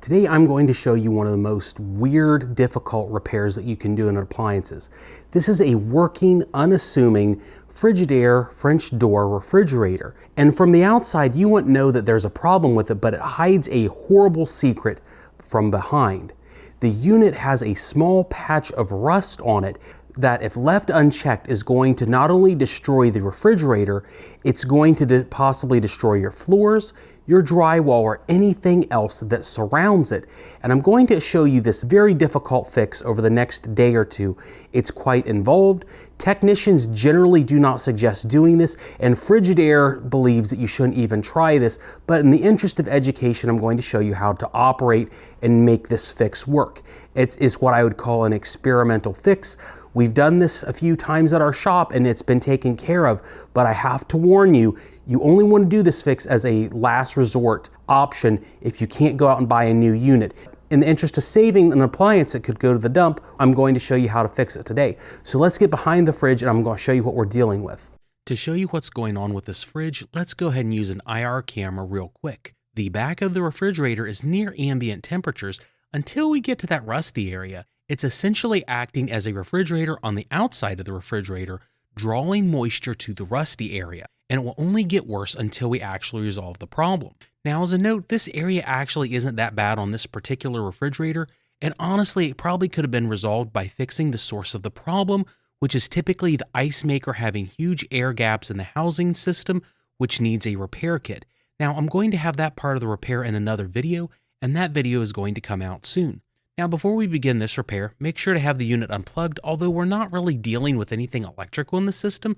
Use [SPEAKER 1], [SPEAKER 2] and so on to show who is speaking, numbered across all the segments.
[SPEAKER 1] Today I'm going to show you one of the most weird, difficult repairs that you can do in appliances. This is a working, unassuming Frigidaire French door refrigerator. And from the outside, you wouldn't know that there's a problem with it, but it hides a horrible secret from behind. The unit has a small patch of rust on it that, if left unchecked, is going to not only destroy the refrigerator, it's going to possibly destroy your floors, your drywall, or anything else that surrounds it. And I'm going to show you this very difficult fix over the next day or two. It's quite involved. Technicians generally do not suggest doing this, and Frigidaire believes that you shouldn't even try this, but in the interest of education, I'm going to show you how to operate and make this fix work. It's what I would call an experimental fix. We've done this a few times at our shop and it's been taken care of, but I have to warn you, you only want to do this fix as a last resort option if you can't go out and buy a new unit. In the interest of saving an appliance that could go to the dump, I'm going to show you how to fix it today. So let's get behind the fridge and I'm going to show you what we're dealing with. To show you what's going on with this fridge, let's go ahead and use an IR camera real quick. The back of the refrigerator is near ambient temperatures until we get to that rusty area. It's essentially acting as a refrigerator on the outside of the refrigerator, drawing moisture to the rusty area, and it will only get worse until we actually resolve the problem. Now, as a note, this area actually isn't that bad on this particular refrigerator, and honestly, it probably could have been resolved by fixing the source of the problem, which is typically the ice maker having huge air gaps in the housing system, which needs a repair kit. Now, I'm going to have that part of the repair in another video, and that video is going to come out soon. Now, before we begin this repair, make sure to have the unit unplugged, although we're not really dealing with anything electrical in the system.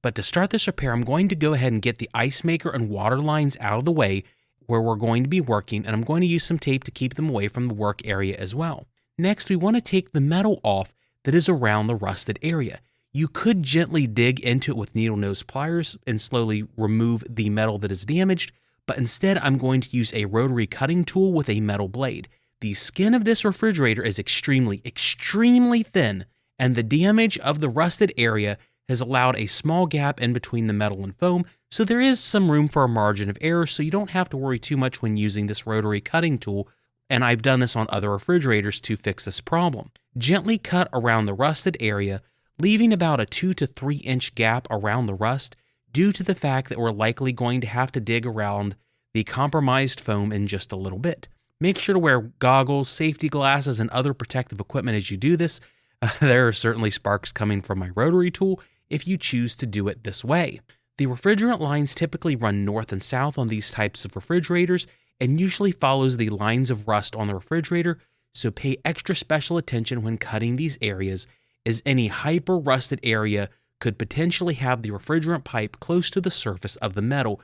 [SPEAKER 1] But to start this repair, I'm going to go ahead and get the ice maker and water lines out of the way where we're going to be working, and I'm going to use some tape to keep them away from the work area as well. Next, we want to take the metal off that is around the rusted area. You could gently dig into it with needle nose pliers and slowly remove the metal that is damaged, but instead I'm going to use a rotary cutting tool with a metal blade. The skin of this refrigerator is extremely thin, and the damage of the rusted area has allowed a small gap in between the metal and foam, so there is some room for a margin of error, so you don't have to worry too much when using this rotary cutting tool, and I've done this on other refrigerators to fix this problem. Gently cut around the rusted area, leaving about a 2 to 3 inch gap around the rust, due to the fact that we're likely going to have to dig around the compromised foam in just a little bit. Make sure to wear goggles, safety glasses, and other protective equipment as you do this. There are certainly sparks coming from my rotary tool if you choose to do it this way. The refrigerant lines typically run north and south on these types of refrigerators and usually follows the lines of rust on the refrigerator, so pay extra special attention when cutting these areas, as any hyper rusted area could potentially have the refrigerant pipe close to the surface of the metal.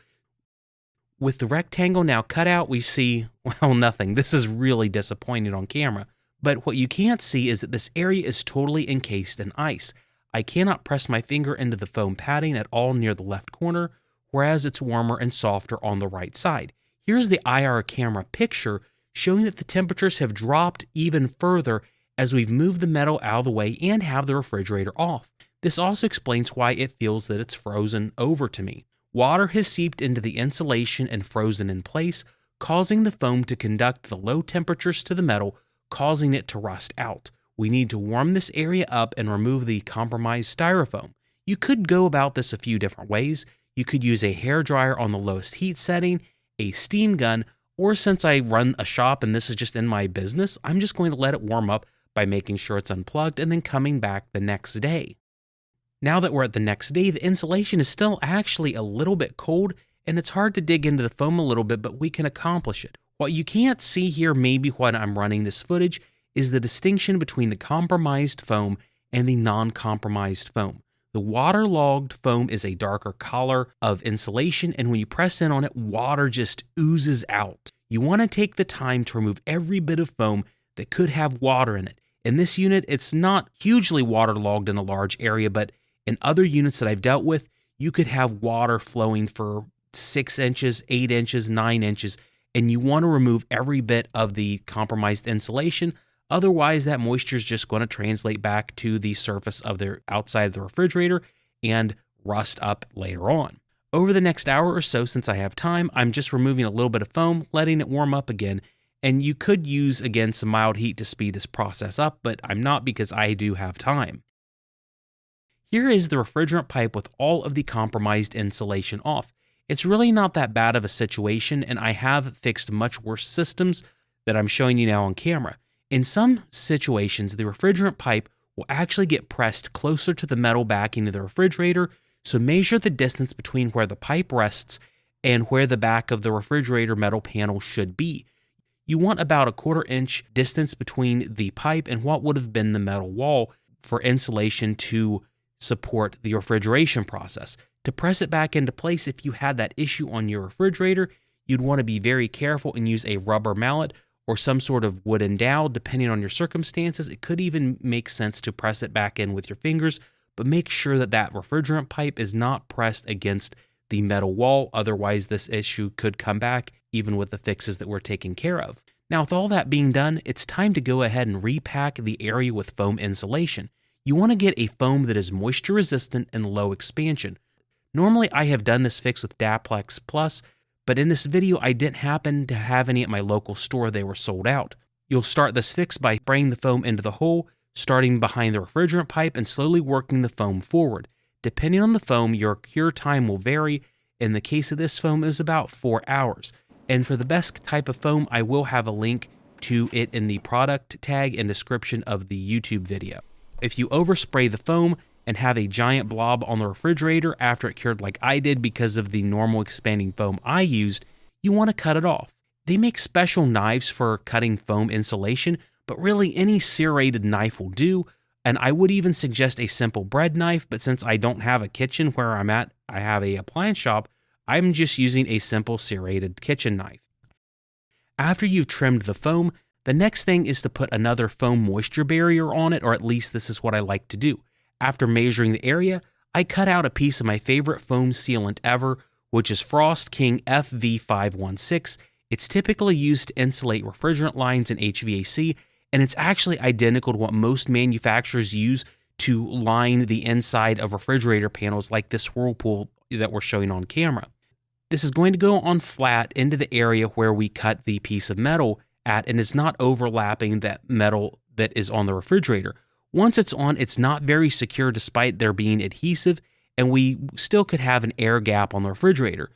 [SPEAKER 1] With the rectangle now cut out, we see, well, nothing. This is really disappointing on camera. But what you can't see is that this area is totally encased in ice. I cannot press my finger into the foam padding at all near the left corner, whereas it's warmer and softer on the right side. Here's the IR camera picture showing that the temperatures have dropped even further as we've moved the metal out of the way and have the refrigerator off. This also explains why it feels that it's frozen over to me. Water has seeped into the insulation and frozen in place, causing the foam to conduct the low temperatures to the metal, causing it to rust out. We need to warm this area up and remove the compromised styrofoam. You could go about this a few different ways. You could use a hairdryer on the lowest heat setting, a steam gun, or since I run a shop and this is just in my business, I'm just going to let it warm up by making sure it's unplugged and then coming back the next day. Now that we're at the next day, the insulation is still actually a little bit cold and it's hard to dig into the foam a little bit, but we can accomplish it. What you can't see here, maybe when I'm running this footage, is the distinction between the compromised foam and the non-compromised foam. The waterlogged foam is a darker color of insulation, and when you press in on it, water just oozes out. You want to take the time to remove every bit of foam that could have water in it. In this unit, it's not hugely waterlogged in a large area, but in other units that I've dealt with, you could have water flowing for 6 inches, 8 inches, 9 inches, and you want to remove every bit of the compromised insulation. Otherwise, that moisture is just going to translate back to the surface of the outside of the refrigerator and rust up later on. Over the next hour or so, since I have time, I'm just removing a little bit of foam, letting it warm up again, And you could use, again, some mild heat to speed this process up, but I'm not because I do have time. Here is the refrigerant pipe with all of the compromised insulation off. It's really not that bad of a situation, and I have fixed much worse systems that I'm showing you now on camera. In some situations, the refrigerant pipe will actually get pressed closer to the metal backing of the refrigerator, so measure the distance between where the pipe rests and where the back of the refrigerator metal panel should be. You want about a 1/4 inch distance between the pipe and what would have been the metal wall for insulation to support the refrigeration process. To press it back into place, if you had that issue on your refrigerator, you'd want to be very careful and use a rubber mallet or some sort of wooden dowel, depending on your circumstances. It could even make sense to press it back in with your fingers, but make sure that that refrigerant pipe is not pressed against the metal wall. Otherwise, this issue could come back even with the fixes that we're taking care of. Now, with all that being done, it's time to go ahead and repack the area with foam insulation. You want to get a foam that is moisture resistant and low expansion. Normally, I have done this fix with Daplex Plus, but in this video, I didn't happen to have any at my local store. They were sold out. You'll start this fix by spraying the foam into the hole, starting behind the refrigerant pipe and slowly working the foam forward. Depending on the foam, your cure time will vary. In the case of this foam, it was about 4 hours. And for the best type of foam, I will have a link to it in the product tag and description of the YouTube video. If you overspray the foam and have a giant blob on the refrigerator after it cured like I did because of the normal expanding foam I used, you want to cut it off. They make special knives for cutting foam insulation, but really any serrated knife will do. And I would even suggest a simple bread knife, but since I don't have a kitchen where I'm at, I have an appliance shop, I'm just using a simple serrated kitchen knife. After you've trimmed the foam, the next thing is to put another foam moisture barrier on it, or at least this is what I like to do. After measuring the area, I cut out a piece of my favorite foam sealant ever, which is Frost King FV516. It's typically used to insulate refrigerant lines and HVAC, and it's actually identical to what most manufacturers use to line the inside of refrigerator panels like this Whirlpool that we're showing on camera. This is going to go on flat into the area where we cut the piece of metal at, and is not overlapping that metal that is on the refrigerator. Once it's on, it's not very secure despite there being adhesive, and we still could have an air gap on the refrigerator.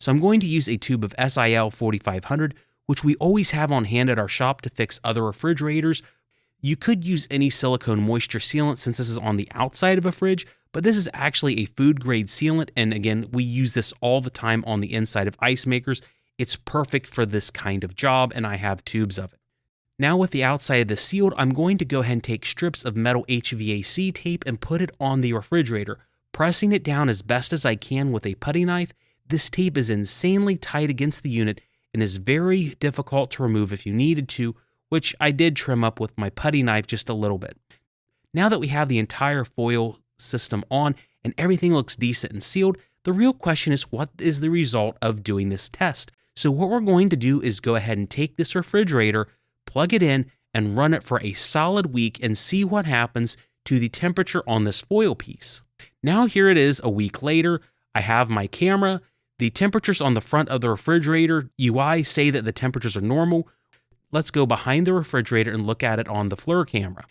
[SPEAKER 1] So I'm going to use a tube of SIL 4500, which we always have on hand at our shop to fix other refrigerators. You could use any silicone moisture sealant since this is on the outside of a fridge, but this is actually a food grade sealant, and again, we use this all the time on the inside of ice makers. It's perfect for this kind of job, and I have tubes of it. Now with the outside of this sealed, I'm going to go ahead and take strips of metal HVAC tape and put it on the refrigerator, pressing it down as best as I can with a putty knife. This tape is insanely tight against the unit and is very difficult to remove if you needed to, which I did trim up with my putty knife just a little bit. Now that we have the entire foil system on and everything looks decent and sealed, the real question is, what is the result of doing this test? So what we're going to do is go ahead and take this refrigerator, plug it in, and run it for a solid week and see what happens to the temperature on this foil piece. Now here it is a week later. I have my camera. The temperatures on the front of the refrigerator UI say that the temperatures are normal. Let's go behind the refrigerator and look at it on the FLIR camera.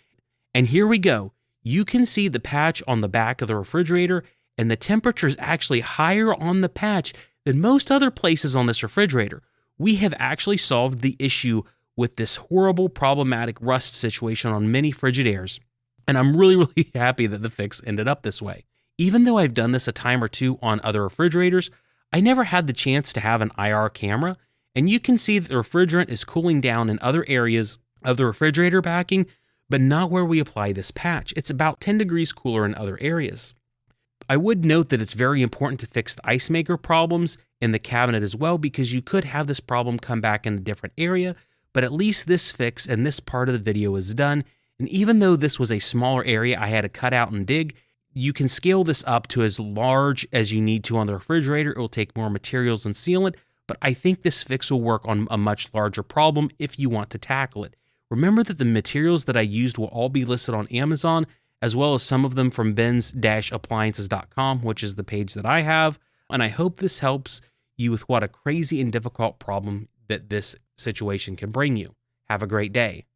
[SPEAKER 1] And here we go. You can see the patch on the back of the refrigerator, and the temperature is actually higher on the patch than most other places on this refrigerator. We have actually solved the issue with this horrible, problematic rust situation on many Frigidaires, and I'm really happy that the fix ended up this way. Even though I've done this a time or two on other refrigerators, I never had the chance to have an IR camera, and you can see that the refrigerant is cooling down in other areas of the refrigerator backing, but not where we apply this patch. It's about 10 degrees cooler in other areas. I would note that it's very important to fix the ice maker problems in the cabinet as well, because you could have this problem come back in a different area, but at least this fix and this part of the video is done. And even though this was a smaller area I had to cut out and dig, you can scale this up to as large as you need to on the refrigerator. It will take more materials and sealant, but I think this fix will work on a much larger problem if you want to tackle it. Remember that the materials that I used will all be listed on Amazon, as well as some of them from bens-appliances.com, which is the page that I have. And I hope this helps you with what a crazy and difficult problem that this situation can bring you. Have a great day.